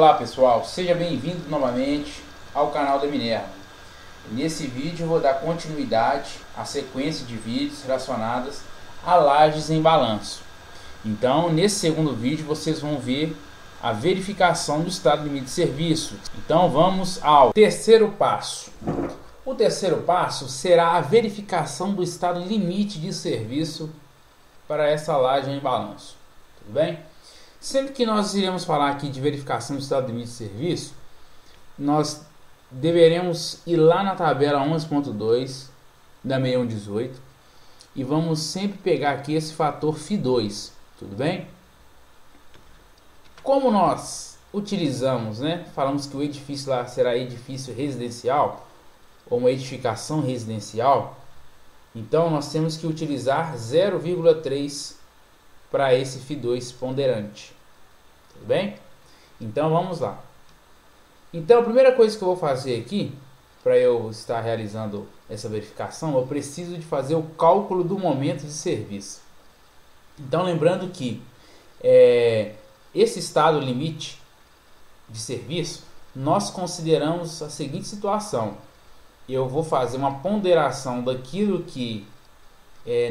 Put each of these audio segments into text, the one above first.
Olá pessoal, seja bem-vindo novamente ao canal da Minerva. Nesse vídeo eu vou dar continuidade à sequência de vídeos relacionadas a lajes em balanço. Então nesse segundo vídeo vocês vão ver a verificação do estado limite de serviço. Então vamos ao terceiro passo. O terceiro passo será a verificação do estado limite de serviço para essa laje em balanço. Tudo bem? Sempre que nós iremos falar aqui de verificação do estado limite de serviço, nós deveremos ir lá na tabela 11.2 da 6118 e vamos sempre pegar aqui esse fator Φ2, tudo bem? Como nós utilizamos, falamos que o edifício lá será edifício residencial ou uma edificação residencial, então nós temos que utilizar 0,3 para esse Φ2 ponderante, tudo bem? Então vamos lá. Então a primeira coisa que eu vou fazer aqui, para eu estar realizando essa verificação, eu preciso de fazer o cálculo do momento de serviço. Então lembrando que esse estado limite de serviço, nós consideramos a seguinte situação: eu vou fazer uma ponderação daquilo que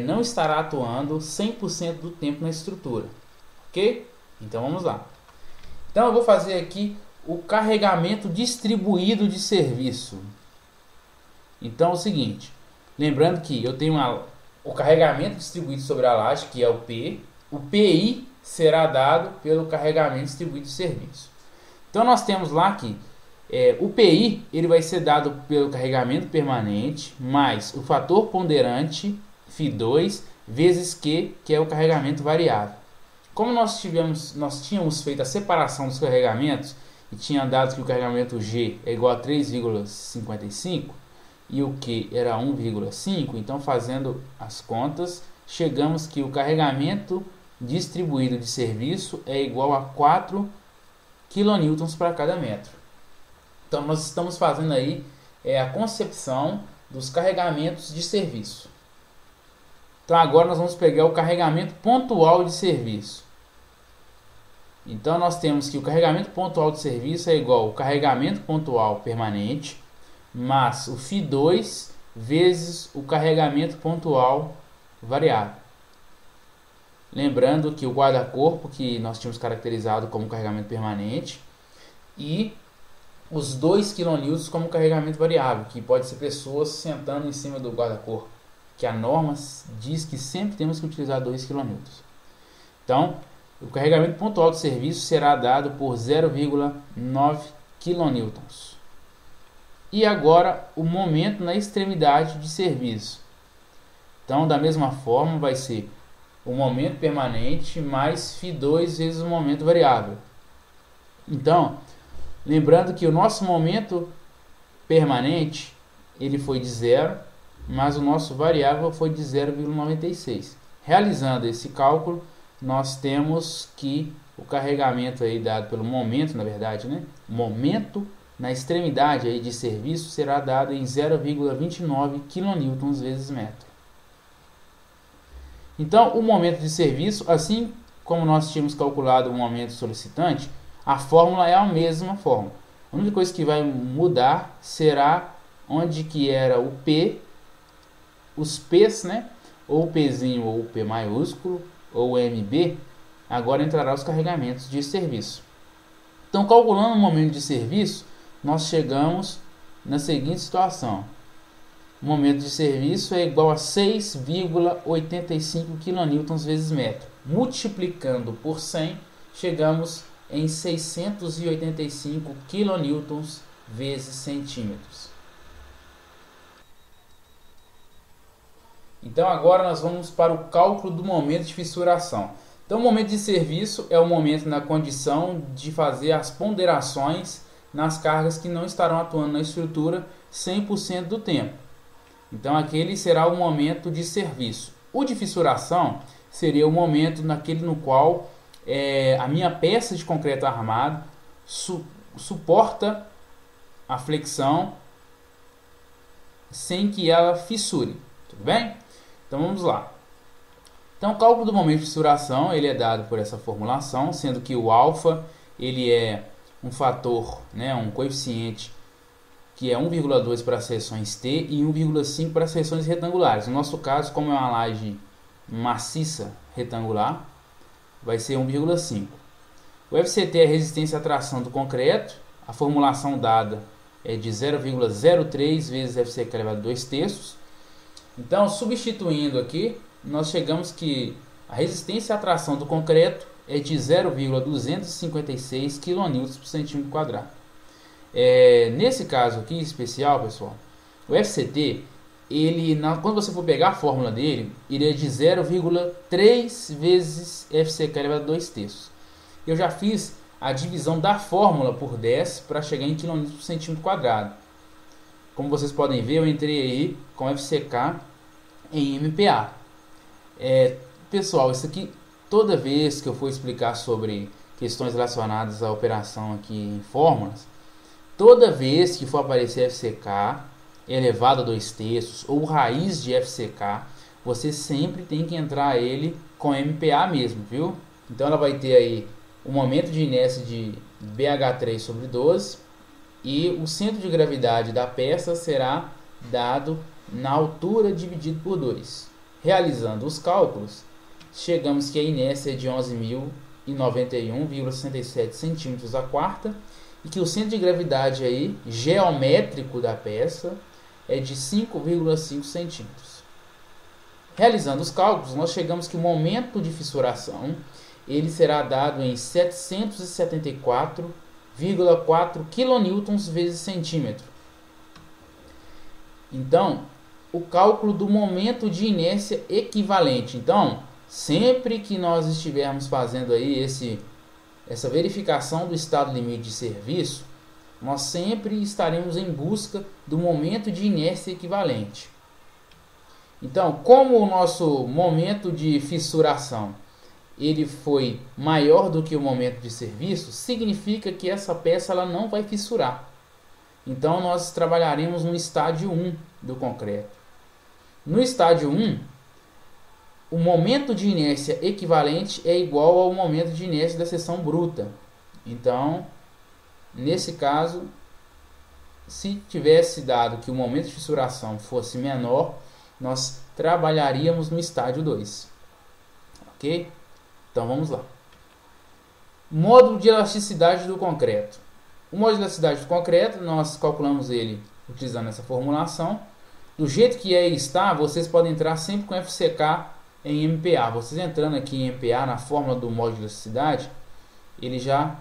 não estará atuando 100% do tempo na estrutura, ok? Então vamos lá. Então eu vou fazer aqui o carregamento distribuído de serviço. Então é o seguinte, lembrando que eu tenho o carregamento distribuído sobre a laje, que é o P. O PI será dado pelo carregamento distribuído de serviço. Então nós temos lá que o PI ele vai ser dado pelo carregamento permanente mais o fator ponderante Φ2 vezes Q, que é o carregamento variável. Como nós tínhamos feito a separação dos carregamentos e tinha dado que o carregamento G é igual a 3,55 e o Q era 1,5, então fazendo as contas, chegamos que o carregamento distribuído de serviço é igual a 4 kN para cada metro. Então nós estamos fazendo aí a concepção dos carregamentos de serviço. Então agora nós vamos pegar o carregamento pontual de serviço. Então nós temos que o carregamento pontual de serviço é igual ao carregamento pontual permanente mais o Φ2 vezes o carregamento pontual variável. Lembrando que o guarda-corpo que nós tínhamos caracterizado como carregamento permanente e os 2 kN como carregamento variável, que pode ser pessoas sentando em cima do guarda-corpo, que a norma diz que sempre temos que utilizar 2 kN. Então, o carregamento pontual de serviço será dado por 0,9 kN. E agora, o momento na extremidade de serviço. Então, da mesma forma, vai ser o momento permanente mais Φ2 vezes o momento variável. Então, lembrando que o nosso momento permanente ele foi de 0, mas o nosso variável foi de 0,96. Realizando esse cálculo, nós temos que o carregamento aí dado pelo momento, na verdade, momento na extremidade aí de serviço será dado em 0,29 kN vezes metro. Então, o momento de serviço, assim como nós tínhamos calculado o momento solicitante, a fórmula é a mesma fórmula. A única coisa que vai mudar será onde que era o P, os P's, ou o Pzinho ou o P maiúsculo, ou o MB, agora entrará os carregamentos de serviço. Então, calculando o momento de serviço, nós chegamos na seguinte situação. O momento de serviço é igual a 6,85 kN vezes metro. Multiplicando por 100, chegamos em 685 kN vezes centímetros. Então agora nós vamos para o cálculo do momento de fissuração. Então o momento de serviço é o momento na condição de fazer as ponderações nas cargas que não estarão atuando na estrutura 100% do tempo. Então aquele será o momento de serviço. O de fissuração seria o momento no qual a minha peça de concreto armado suporta a flexão sem que ela fissure. Tudo bem? Então vamos lá. Então o cálculo do momento de fissuração ele é dado por essa formulação, sendo que o alfa ele é um fator, né, um coeficiente que é 1,2 para seções T e 1,5 para seções retangulares. No nosso caso, como é uma laje maciça retangular, vai ser 1,5. O FCT é a resistência à tração do concreto. A formulação dada é de 0,03 vezes FCK elevado a 2/3. Então, substituindo aqui, nós chegamos que a resistência à tração do concreto é de 0,256 kN por centímetro quadrado. Nesse caso aqui especial, pessoal, o FCT, quando você for pegar a fórmula dele, ele é de 0,3 vezes FCK elevado a 2/3. Eu já fiz a divisão da fórmula por 10 para chegar em kN por centímetro quadrado. Como vocês podem ver, eu entrei aí com FCK em MPa. Pessoal, isso aqui, toda vez que eu for explicar sobre questões relacionadas à operação aqui em fórmulas, toda vez que for aparecer FCK elevado a 2/3 ou raiz de FCK, você sempre tem que entrar ele com MPa mesmo, viu? Então ela vai ter aí o momento de inércia de BH3 sobre 12 e o centro de gravidade da peça será dado na altura dividido por 2. Realizando os cálculos, chegamos que a inércia é de 11.091,67 centímetros a quarta e que o centro de gravidade aí, geométrico da peça é de 5,5 centímetros. Realizando os cálculos, nós chegamos que o momento de fissuração ele será dado em 774,4 kN vezes centímetro. Então, o cálculo do momento de inércia equivalente. Então, sempre que nós estivermos fazendo aí essa verificação do estado limite de serviço, nós sempre estaremos em busca do momento de inércia equivalente. Então, como o nosso momento de fissuração ele foi maior do que o momento de serviço, significa que essa peça ela não vai fissurar. Então, nós trabalharemos no estágio 1 do concreto. No estágio 1, o momento de inércia equivalente é igual ao momento de inércia da seção bruta. Então, nesse caso, se tivesse dado que o momento de fissuração fosse menor, nós trabalharíamos no estágio 2. Ok? Então vamos lá. Módulo de elasticidade do concreto. O módulo de elasticidade do concreto, nós calculamos ele utilizando essa formulação. Do jeito que aí está, vocês podem entrar sempre com FCK em MPa. Vocês entrando aqui em MPa na fórmula do módulo de elasticidade, ele já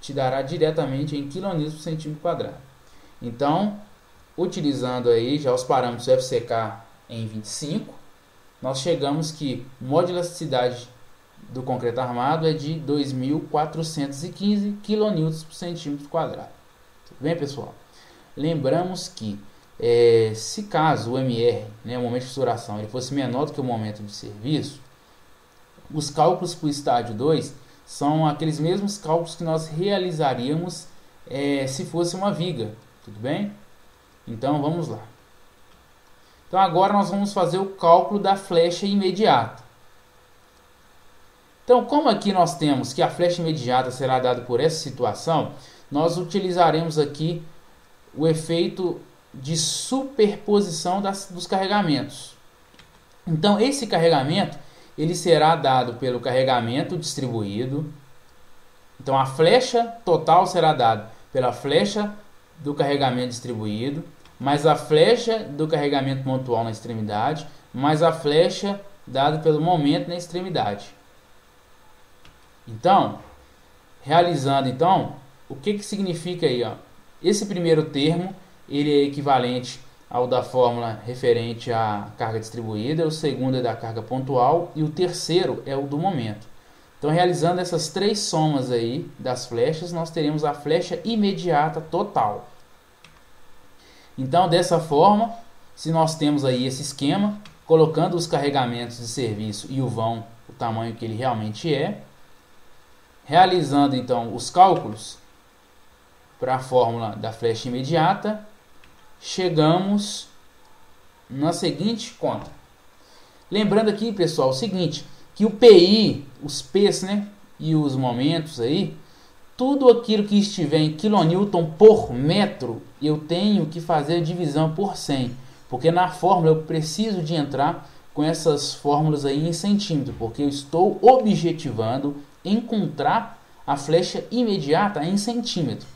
te dará diretamente em kN por centímetro quadrado. Então, utilizando aí já os parâmetros FCK em 25, nós chegamos que o módulo de elasticidade do concreto armado é de 2.415 kN por centímetro quadrado. Tudo bem, pessoal? Lembramos que se caso o MR, né, o momento de fissuração, ele fosse menor do que o momento de serviço, os cálculos para o estágio 2 são aqueles mesmos cálculos que nós realizaríamos se fosse uma viga. Tudo bem? Então vamos lá. Então agora nós vamos fazer o cálculo da flecha imediata. Então, como aqui nós temos que a flecha imediata será dada por essa situação, nós utilizaremos aqui o efeito de superposição dos carregamentos. Então, esse carregamento ele será dado pelo carregamento distribuído. Então, a flecha total será dada pela flecha do carregamento distribuído, mais a flecha do carregamento pontual na extremidade, mais a flecha dada pelo momento na extremidade. Então, realizando então, o que significa aí? Ó? Esse primeiro termo ele é equivalente ao da fórmula referente à carga distribuída, o segundo é da carga pontual e o terceiro é o do momento. Então, realizando essas três somas aí das flechas, nós teremos a flecha imediata total. Então, dessa forma, se nós temos aí esse esquema, colocando os carregamentos de serviço e o vão, o tamanho que ele realmente é, realizando então os cálculos para a fórmula da flecha imediata, chegamos na seguinte conta. Lembrando aqui, pessoal, o seguinte, que o PI, os P's, né, e os momentos aí, tudo aquilo que estiver em kN por metro, eu tenho que fazer a divisão por 100, porque na fórmula eu preciso de entrar com essas fórmulas aí em centímetro, porque eu estou objetivando encontrar a flecha imediata em centímetro.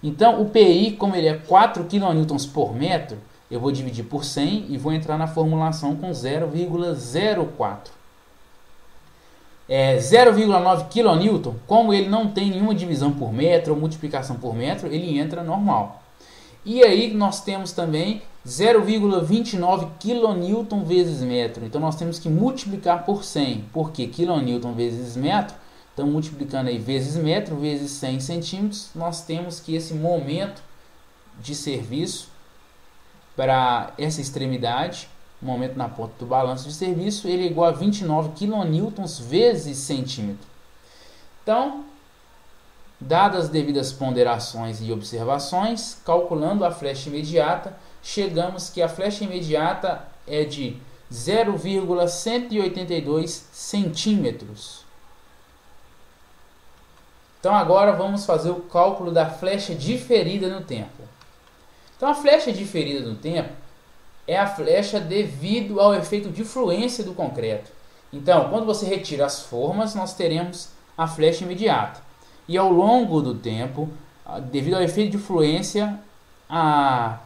Então o PI, como ele é 4 kN por metro, eu vou dividir por 100 e vou entrar na formulação com 0,04. 0,9 kN, como ele não tem nenhuma divisão por metro ou multiplicação por metro, ele entra normal. E aí nós temos também 0,29 kN vezes metro. Então nós temos que multiplicar por 100, porque kN vezes metro, então multiplicando aí vezes metro vezes 100 centímetros, nós temos que esse momento de serviço para essa extremidade, momento na ponta do balanço de serviço, ele é igual a 29 kN vezes centímetro. Então, dadas as devidas ponderações e observações, calculando a flecha imediata, chegamos que a flecha imediata é de 0,182 centímetros. Então agora vamos fazer o cálculo da flecha diferida no tempo. Então a flecha diferida no tempo é a flecha devido ao efeito de fluência do concreto. Então, quando você retira as formas, nós teremos a flecha imediata. E ao longo do tempo, devido ao efeito de fluência, a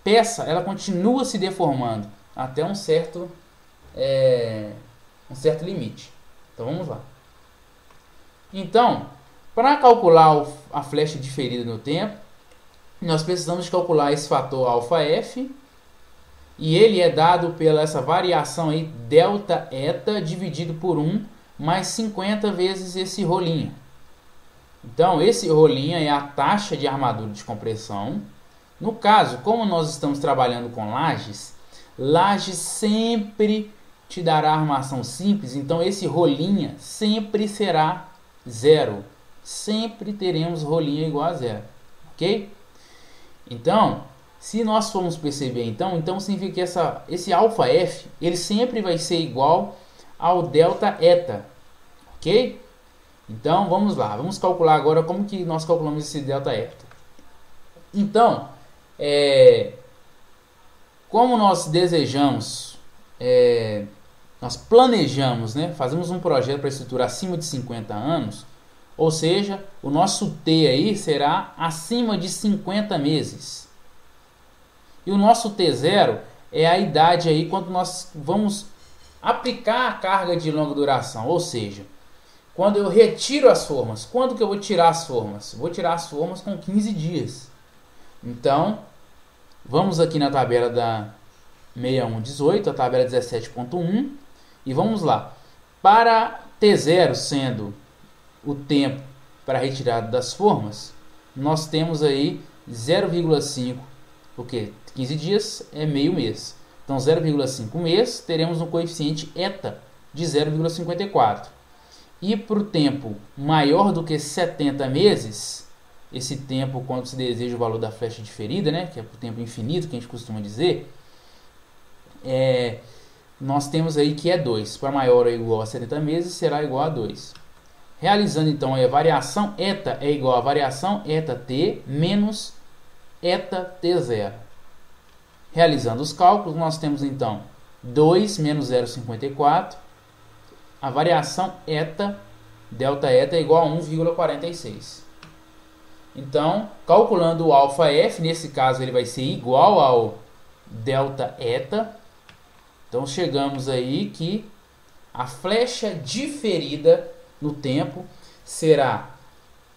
peça ela continua se deformando até um certo limite. Então vamos lá. Então, para calcular a flecha diferida no tempo, nós precisamos de calcular esse fator ΔF, e ele é dado pela essa variação aí delta eta dividido por 1 mais 50 vezes esse rolinho. Então esse rolinho é a taxa de armadura de compressão. No caso, como nós estamos trabalhando com lajes, laje sempre te dará armação simples, então esse rolinha sempre será zero. Sempre teremos rolinha igual a zero, ok? Então, se nós formos perceber, então significa que esse ΔF ele sempre vai ser igual ao delta eta, ok? Então vamos lá, vamos calcular agora como que nós calculamos esse delta eta. Então, como nós desejamos, nós planejamos, né, fazemos um projeto para estrutura acima de 50 anos, ou seja, o nosso T aí será acima de 50 meses. E o nosso T0 é a idade aí quando nós vamos aplicar a carga de longa duração, ou seja, quando eu retiro as formas. Quando que eu vou tirar as formas? Vou tirar as formas com 15 dias. Então, vamos aqui na tabela da 6118, a tabela 17.1, e vamos lá. Para T0 sendo o tempo para retirada das formas, nós temos aí 0,5, porque 15 dias é meio mês. Então 0,5 mês, teremos um coeficiente eta de 0,54. E para o tempo maior do que 70 meses, esse tempo quando se deseja o valor da flecha diferida, né, que é o tempo infinito que a gente costuma dizer, nós temos aí que é 2. Para maior ou igual a 70 meses, será igual a 2. Realizando então a variação eta é igual a variação eta t menos eta t0. Realizando os cálculos, nós temos então 2 menos 0,54. A variação eta, delta eta, é igual a 1,46. Então, calculando o ΔF, nesse caso ele vai ser igual ao delta eta. Então chegamos aí que a flecha diferida no tempo será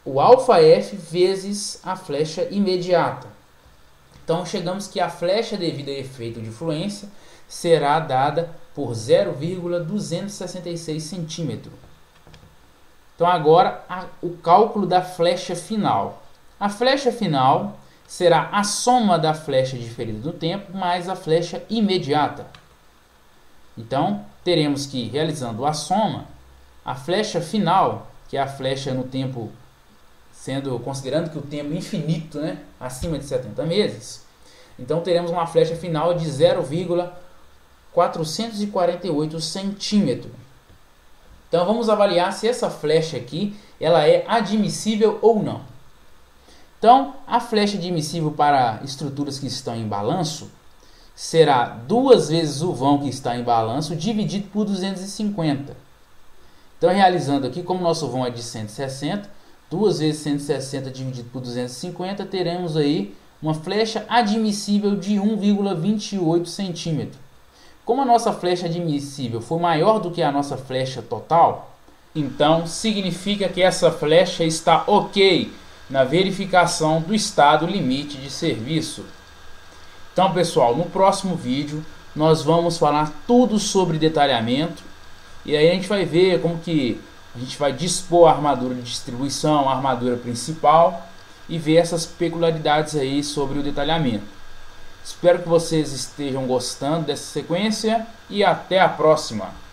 o ΔF vezes a flecha imediata. Então chegamos que a flecha devido a efeito de fluência será dada por 0,266 centímetros. Então agora o cálculo da flecha final. A flecha final será a soma da flecha diferida do tempo mais a flecha imediata. Então teremos que, realizando a soma, a flecha final, que é a flecha no tempo, considerando que o tempo infinito, né, acima de 70 meses, então teremos uma flecha final de 0,448 centímetros. Então vamos avaliar se essa flecha aqui ela é admissível ou não. Então a flecha admissível para estruturas que estão em balanço será 2 vezes o vão que está em balanço dividido por 250. Então realizando aqui, como nosso vão é de 160, 2 vezes 160 dividido por 250, teremos aí uma flecha admissível de 1,28 centímetros. Como a nossa flecha admissível for maior do que a nossa flecha total, então significa que essa flecha está ok na verificação do estado limite de serviço. Então pessoal, no próximo vídeo nós vamos falar tudo sobre detalhamento e aí a gente vai ver como que a gente vai dispor a armadura de distribuição, a armadura principal e ver essas peculiaridades aí sobre o detalhamento. Espero que vocês estejam gostando dessa sequência e até a próxima!